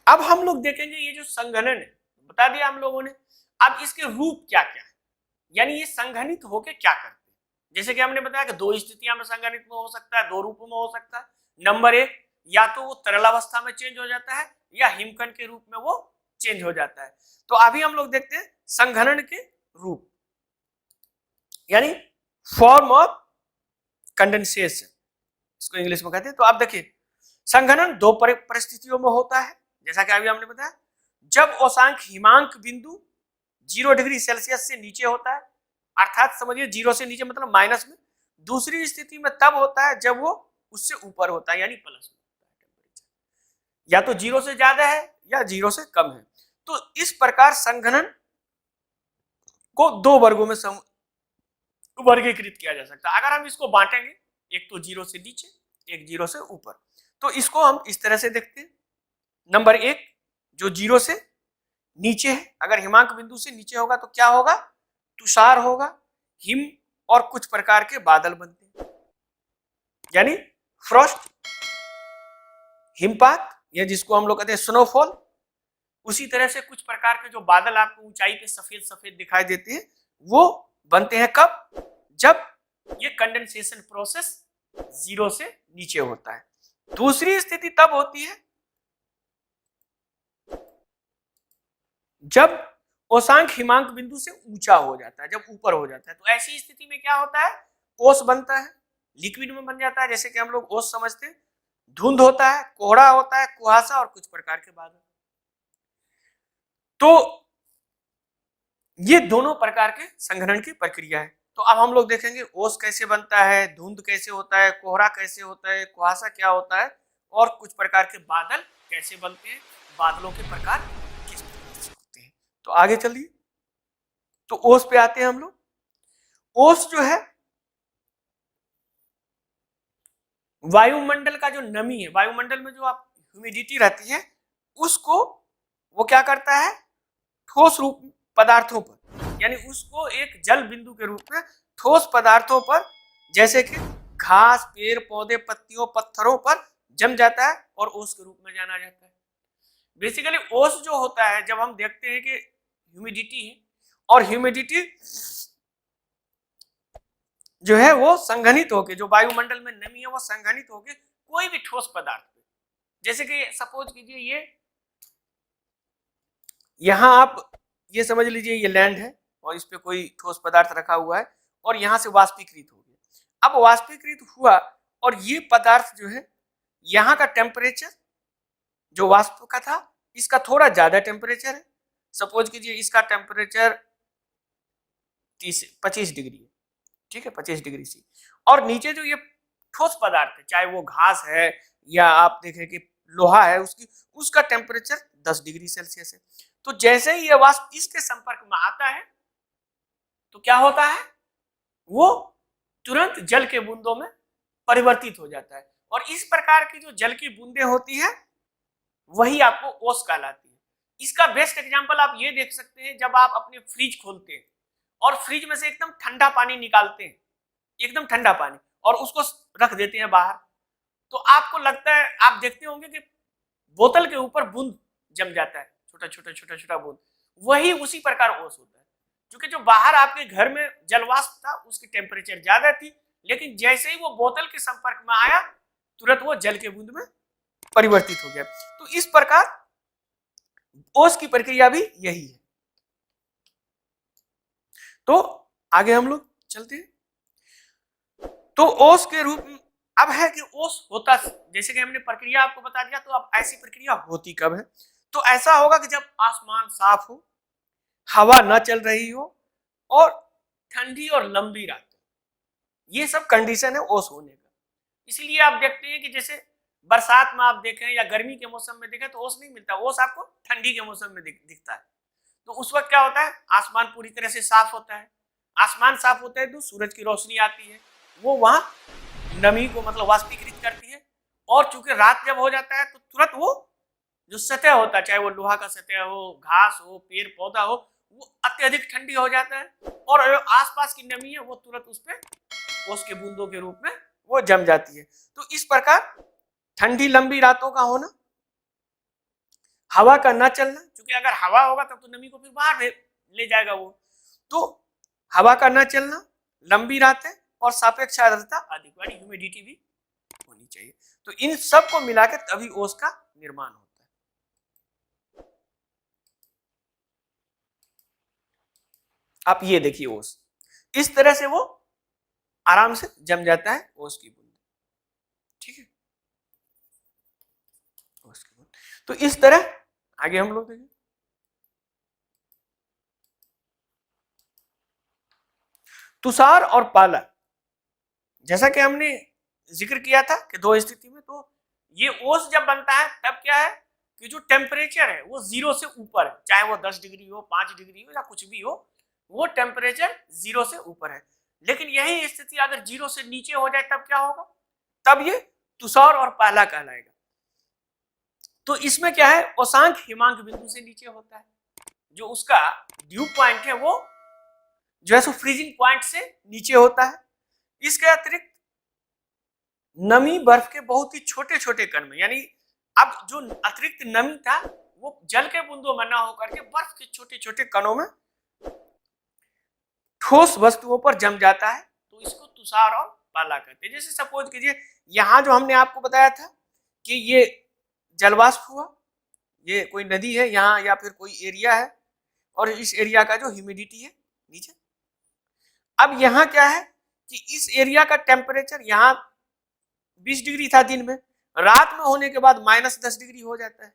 अब हम लोग देखेंगे ये जो संघनन है, बता दिया हम लोगों ने। अब इसके रूप क्या क्या है, यानी ये संघनित होके क्या करते हैं। जैसे कि हमने बताया कि दो स्थितियां में संघनित में हो सकता है, दो रूपों में हो सकता है। नंबर एक, या तो वो तरल अवस्था में चेंज हो जाता है या हिमकण के रूप में वो चेंज हो जाता है। तो अभी हम लोग देखते हैं संघनन के रूप, यानी फॉर्म ऑफ कंडेंसेशन, इसको इंग्लिश में कहते हैं। तो आप देखिए संघनन दो परिस्थितियों में होता है, जैसा कि अभी हमने बताया। जब औसांक हिमांक बिंदु 0 डिग्री सेल्सियस से नीचे होता है, अर्थात समझिए 0 से नीचे मतलब माइनस में। दूसरी स्थिति में तब होता है जब वो उससे ऊपर होता है, यानी प्लस में होता है टेम्परेचर, या तो 0 से ज्यादा है या 0 से कम है। तो इस प्रकार संघनन को दो वर्गों में वर्गीकृत किया जा सकता है। अगर हम इसको बांटेंगे, एक तो 0 से नीचे, एक 0 से ऊपर, तो इसको हम इस तरह से देखते हैं। नंबर एक, जो 0 से नीचे है, अगर हिमांक बिंदु से नीचे होगा तो क्या होगा, तुषार होगा, हिम और कुछ प्रकार के बादल बनते हैं, यानी फ्रॉस्ट, हिमपात, या जिसको हम लोग कहते हैं स्नोफॉल। उसी तरह से कुछ प्रकार के जो बादल आपको ऊंचाई पे सफेद सफेद दिखाई देते हैं, वो बनते हैं कब, जब ये कंडेंसेशन प्रोसेस 0 से नीचे होता है। दूसरी स्थिति तब होती है जब औसांक हिमांक बिंदु से ऊंचा हो जाता है, जब ऊपर हो जाता है। तो ऐसी स्थिति में क्या होता है, ओस बनता है, लिक्विड में बन जाता है। जैसे कि हम लोग ओस समझते हैं, धुंध होता है, कोहरा होता है, कुहासा और कुछ प्रकार के बादल। तो ये दोनों प्रकार के संघनन की प्रक्रिया है। तो अब हम लोग देखेंगे ओस कैसे बनता है, धुंध कैसे होता है, कोहरा कैसे होता है, कुहासा क्या होता है, और कुछ प्रकार के बादल कैसे बनते हैं, बादलों के प्रकार किस प्रकार से होते हैं। तो आगे चलिए, तो ओस पे आते हैं हम लोग। ओस जो है वायुमंडल का जो नमी है, वायुमंडल में जो आप ह्यूमिडिटी रहती है, उसको वो क्या करता है, ठोस रूप पदार्थों पर, यानी उसको एक जल बिंदु के रूप में ठोस पदार्थों पर, जैसे कि घास, पेड़ पौधे, पत्तियों, पत्थरों पर जम जाता है और ओस के रूप में जाना जाता है। बेसिकली ओस जो होता है, जब हम देखते हैं कि ह्यूमिडिटी है और ह्यूमिडिटी जो है वो संघनित होकर, जो वायुमंडल में नमी है वो संघनित होकर कोई भी ठोस पदार्थ, जैसे कि सपोज कीजिए ये यहां आप ये समझ लीजिए ये लैंड है और इस पे कोई ठोस पदार्थ रखा हुआ है और यहां से वाष्पीकृत हो गया। अब वाष्पीकृत हुआ और ये पदार्थ जो है, यहाँ का टेम्परेचर जो वाष्प का था, इसका थोड़ा ज्यादा टेम्परेचर है। सपोज कीजिए इसका टेम्परेचर 25 डिग्री है, ठीक है, 25 डिग्री सी। और नीचे जो ये ठोस पदार्थ है, चाहे वो घास है या आप देखें कि लोहा है, उसका टेम्परेचर 10 डिग्री सेल्सियस है। तो जैसे ही ये वाष्प इसके संपर्क में आता है तो क्या होता है, वो तुरंत जल के बूंदों में परिवर्तित हो जाता है। और इस प्रकार की जो जल की बूंदें होती है वही आपको ओस कहलाती है। इसका बेस्ट एग्जांपल आप ये देख सकते हैं, जब आप अपने फ्रिज खोलते हैं और फ्रिज में से एकदम ठंडा पानी निकालते हैं, एकदम ठंडा पानी, और उसको रख देते हैं बाहर, तो आपको लगता है, आप देखते होंगे कि बोतल के ऊपर बूंद जम जाता है, छोटा छोटा छोटा छोटा बूंद। वही उसी प्रकार ओस होता है, क्योंकि जो बाहर आपके घर में जलवाष्प था उसकी टेम्परेचर ज्यादा थी, लेकिन जैसे ही वो बोतल के संपर्क में आया तुरंत वो जल के बूंद में परिवर्तित हो गया। तो इस प्रकार ओस की प्रक्रिया भी यही है। तो आगे हम लोग चलते हैं। तो ओस के रूप अब है कि ओस होता, जैसे कि हमने प्रक्रिया आपको बता दिया, तो अब ऐसी प्रक्रिया होती कब है। तो ऐसा होगा कि जब आसमान साफ हो, हवा न चल रही हो और ठंडी और लंबी रात, ये सब कंडीशन है ओस होने का। इसलिए आप देखते हैं कि जैसे बरसात में आप देखें या गर्मी के मौसम में देखें तो ओस नहीं मिलता, ओस आपको ठंडी के मौसम में दिखता है। तो उस वक्त क्या होता है, आसमान पूरी तरह से साफ होता है। आसमान साफ होता है तो सूरज की रोशनी आती है, वो वहां नमी को मतलब वाष्पीकृत करती है। और चूंकि रात जब हो जाता है तो तुरंत वो जो सतह होता है, चाहे वो लोहा का सतह हो, घास हो, पेड़ पौधा हो, वो अत्यधिक ठंडी हो जाता है और आसपास की नमी है वो तुरंत उस पर ओस के बूंदों के रूप में वो जम जाती है। तो इस प्रकार ठंडी लंबी रातों का होना हवा का ना चलना, क्योंकि अगर हवा होगा तब तो नमी को फिर बाहर ले जाएगा वो। तो हवा का ना चलना, लंबी रातें और सापेक्ष आर्द्रता अधिक, यानी ह्यूमिडिटी भी होनी चाहिए। तो इन सब को मिलाकर तभी ओस का निर्माण होता है। आप ये देखिए ओस, इस तरह से वो आराम से जम जाता है ओस की बूंद, ठीक है, ओस की बूंद। तो इस तरह आगे हम लोग देखें, तुषार और पाला, जैसा कि हमने जिक्र किया था कि दो स्थिति में, तो ये ओस जब बनता है तब क्या है कि जो टेम्परेचर है वो 0 से ऊपर है, चाहे वो 10 डिग्री हो, 5 डिग्री हो या कुछ भी हो, वो टेम्परेचर 0 से ऊपर है। लेकिन यही स्थिति अगर 0 से नीचे हो जाए तब क्या होगा, तब ये तुषार और पाला कहलाएगा। तो इसमें क्या है, औशांक हिमांक बिंदु से नीचे होता है, जो उसका ड्यू पॉइंट है वो जो है सो फ्रीजिंग पॉइंट से नीचे होता है। इसके अतिरिक्त नमी बर्फ के बहुत ही छोटे छोटे कण में, यानी अब जो अतिरिक्त नमी था वो जल के बूंदों में ना होकर के बर्फ के छोटे छोटे कणों में ठोस वस्तुओं पर जम जाता है, तो इसको तुषार और पाला कहते हैं। जैसे सपोज कीजिए यहाँ जो हमने आपको बताया था कि ये जलवाष्प हुआ, ये कोई नदी है यहाँ या फिर कोई एरिया है, और इस एरिया का जो ह्यूमिडिटी है नीचे। अब यहाँ क्या है कि इस एरिया का टेम्परेचर यहाँ 20 डिग्री था दिन में, रात में होने के बाद -10 डिग्री हो जाता है।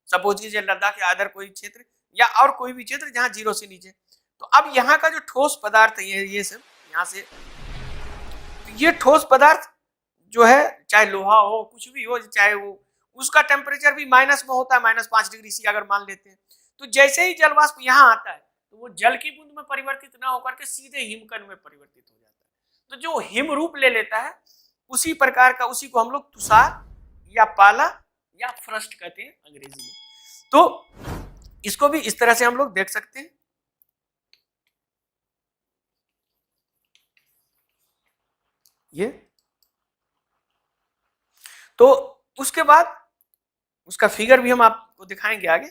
सपोज कीजिए लद्दाख या अदर कोई क्षेत्र या और कोई भी क्षेत्र जहाँ 0 से नीचे। तो अब यहाँ का जो ठोस पदार्थ है ये सब यहाँ से, तो ये ठोस पदार्थ जो है चाहे लोहा हो कुछ भी हो, चाहे वो उसका टेम्परेचर भी माइनस में होता है, -5 डिग्री सी अगर मान लेते हैं। तो जैसे ही जल वाष्प यहाँ आता है तो वो जल की बूंद में परिवर्तित ना होकर के सीधे हिमकण में परिवर्तित हो जाता है। तो जो हिम रूप ले लेता है उसी प्रकार का, उसी को हम लोग तुषार या पाला या फ्रस्ट कहते हैं अंग्रेजी में। तो इसको भी इस तरह से हम लोग देख सकते हैं। ये तो उसके बाद उसका फिगर भी हम आपको दिखाएंगे आगे।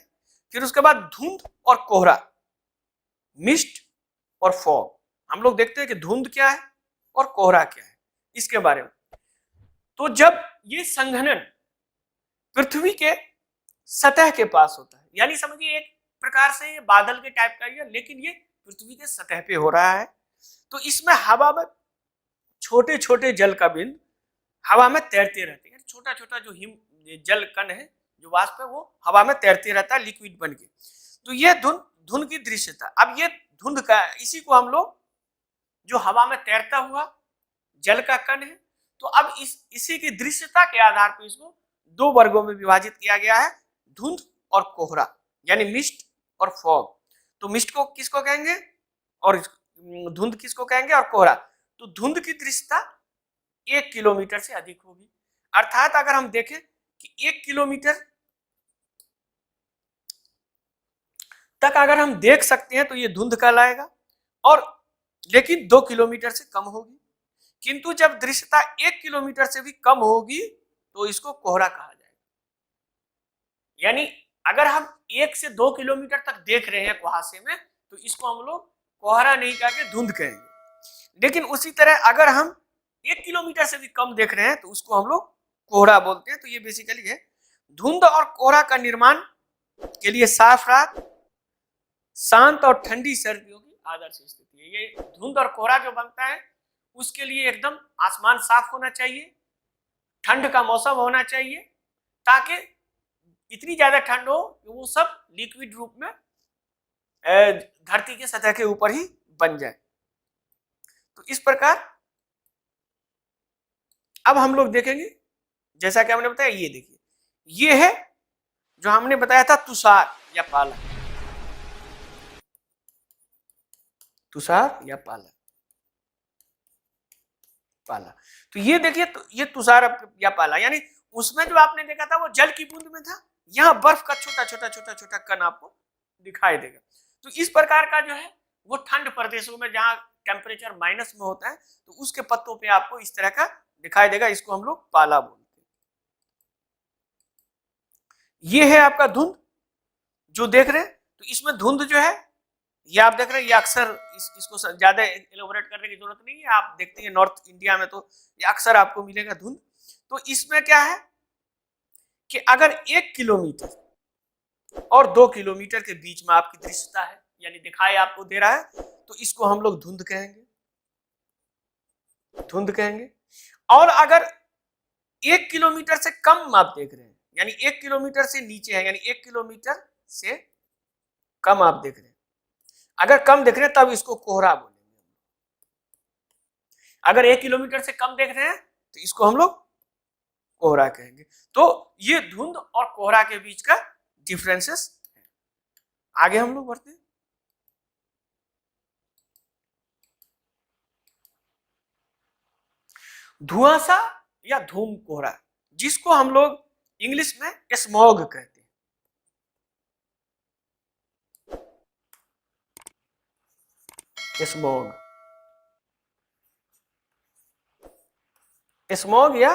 फिर उसके बाद धुंध और कोहरा, मिस्ट और फॉग। हम लोग देखते हैं कि धुंध क्या है और कोहरा क्या है इसके बारे में। तो जब ये संघनन पृथ्वी के सतह के पास होता है, यानी समझिए एक प्रकार से ये बादल के टाइप का ही है, लेकिन ये पृथ्वी के सतह पे हो रहा है। तो इसमें हवा में छोटे छोटे जल का बिंदु हवा में तैरते रहते हैं, छोटा छोटा जो हिम जल कण है जो वाष्प है वो हवा में तैरते रहता है लिक्विड बन के। तो ये धुंध की दृश्यता। अब ये धुंध का, इसी को हम लोग जो हवा में तैरता हुआ जल का कण है, तो अब इसी की दृश्यता के आधार पर इसको 2 वर्गों में विभाजित किया गया है, धुंध और कोहरा, यानी मिस्ट और फॉग। तो मिस्ट को किसको कहेंगे और धुंध किसको कहेंगे और कोहरा। तो धुंध की दृश्यता 1 किलोमीटर से अधिक होगी, अर्थात अगर हम देखें कि 1 किलोमीटर तक अगर हम देख सकते हैं तो ये धुंध कहलाएगा, और लेकिन 2 किलोमीटर से कम होगी। किंतु जब दृश्यता 1 किलोमीटर से भी कम होगी तो इसको कोहरा कहा जाएगा। यानी अगर हम 1 से 2 किलोमीटर तक देख रहे हैं कुहासे में तो इसको हम लोग कोहरा नहीं कह के धुंध कहेंगे। लेकिन उसी तरह अगर हम 1 किलोमीटर से भी कम देख रहे हैं तो उसको हम लोग कोहरा बोलते हैं। तो ये बेसिकली है धुंध और कोहरा का निर्माण के लिए साफ रात, शांत और ठंडी सर्दियों की आदर्श स्थिति है। ये धुंध और कोहरा जो बनता है उसके लिए एकदम आसमान साफ होना चाहिए, ठंड का मौसम होना चाहिए, ताकि इतनी ज्यादा ठंड हो कि वो सब लिक्विड रूप में धरती के सतह के ऊपर ही बन जाए। तो इस प्रकार अब हम लोग देखेंगे, जैसा कि हमने बताया, ये देखिए ये है जो हमने बताया था तुषार या पाला, तुषार या पाला। तो ये देखिए, तो ये तुषार या पाला, यानी उसमें जो आपने देखा था वो जल की बूंद में था, यहाँ बर्फ का छोटा छोटा कण आपको दिखाई देगा। तो इस प्रकार का जो है वो ठंड प्रदेशों में जहाँ टेम्परेचर माइनस में होता है तो उसके पत्तों पे आपको इस तरह का दिखाई देगा, इसको हम लोग पाला बोलते हैं। ये है आपका धुंध जो देख रहे हैं, तो इसमें धुंध जो है ये आप देख रहे हैं, ये अक्सर इसको ज्यादा एलोबरेट करने की जरूरत नहीं है, आप देखते हैं नॉर्थ इंडिया में तो ये अक्सर आपको मिलेगा धुंध। तो इसमें क्या है कि अगर 1 किलोमीटर और 2 किलोमीटर के बीच में आपकी दृश्यता है, यानी दिखाई आपको दे रहा है, तो इसको हम लोग धुंध कहेंगे, धुंध कहेंगे। और अगर 1 किलोमीटर से कम आप देख रहे हैं, यानी 1 किलोमीटर से नीचे है, यानी 1 किलोमीटर से कम आप देख रहे हैं, अगर कम देख रहे हैं तब इसको कोहरा बोलेंगे। अगर 1 किलोमीटर से कम देख रहे हैं तो इसको हम लोग कोहरा कहेंगे। तो ये धुंध और कोहरा के बीच का डिफरेंसेस है। आगे हम लोग बढ़ते हैं। धुआंसा या धूम कोहरा, जिसको हम लोग इंग्लिश में स्मॉग कहते हैं। स्मॉग, स्मॉग या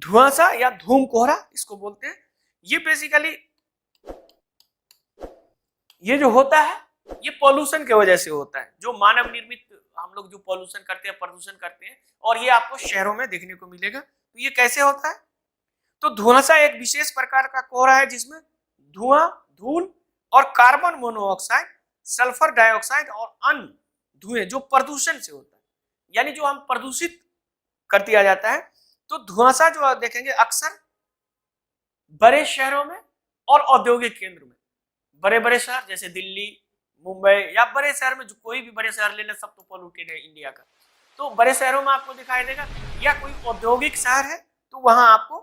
धुआंसा या धूम कोहरा इसको बोलते हैं। ये बेसिकली ये जो होता है ये पॉल्यूशन की वजह से होता है, जो मानव निर्मित हम लोग जो पॉल्यूशन करते हैं, प्रदूषण करते हैं, और ये आपको शहरों में देखने को मिलेगा। तो ये कैसे होता है? तो धुआंसा एक विशेष प्रकार का कोहरा है जिसमें धुआं, धूल और कार्बन मोनोऑक्साइड, सल्फर डाइऑक्साइड और अन्य धुएं जो प्रदूषण से होता है, यानी जो हम प्रदूषित कर दिया जाता है। तो धुआंसा जो आप देखेंगे अक्सर बड़े शहरों में और औद्योगिक केंद्र में, बड़े बड़े शहर जैसे दिल्ली, मुंबई या बड़े शहर में, जो कोई भी बड़े शहर ले लें, सब तो पॉल्यूटेड है इंडिया का, तो बड़े शहरों में आपको दिखाई देगा, या कोई औद्योगिक शहर है तो वहां आपको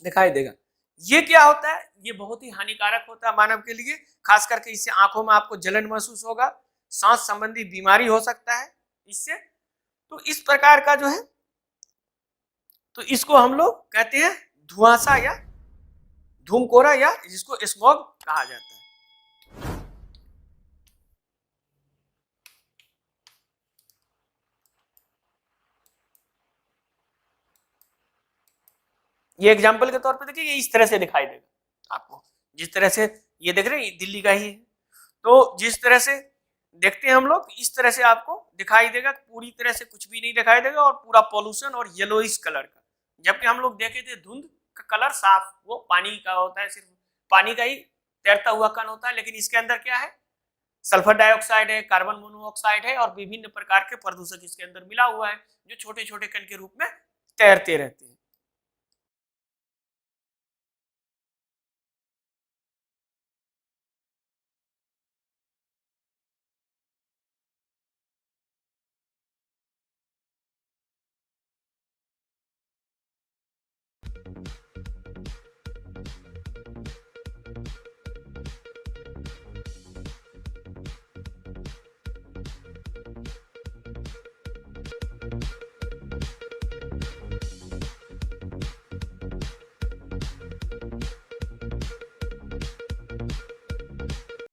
दिखाई देगा। ये क्या होता है? ये बहुत ही हानिकारक होता है मानव के लिए, खास करके इससे आंखों में आपको जलन महसूस होगा, सांस संबंधी बीमारी हो सकता है इससे। तो इस प्रकार का जो है, तो इसको हम लोग कहते हैं धुआंसा या धूम कोहरा, या जिसको स्मॉग कहा जाता है। ये एग्जाम्पल के तौर पे देखिए, ये इस तरह से दिखाई देगा आपको, जिस तरह से ये देख रहे हैं, दिल्ली का ही है। तो जिस तरह से देखते हैं हम लोग, इस तरह से आपको दिखाई देगा, पूरी तरह से कुछ भी नहीं दिखाई देगा, और पूरा पॉल्यूशन और येलोइश कलर का। जबकि हम लोग देखे थे धुंध का कलर साफ, वो पानी का होता है, सिर्फ पानी का ही तैरता हुआ कण होता है, लेकिन इसके अंदर क्या है? सल्फर डाइऑक्साइड है, कार्बन मोनोऑक्साइड है, और विभिन्न प्रकार के प्रदूषक इसके अंदर मिला हुआ है, जो छोटे छोटे कण के रूप में तैरते रहते हैं।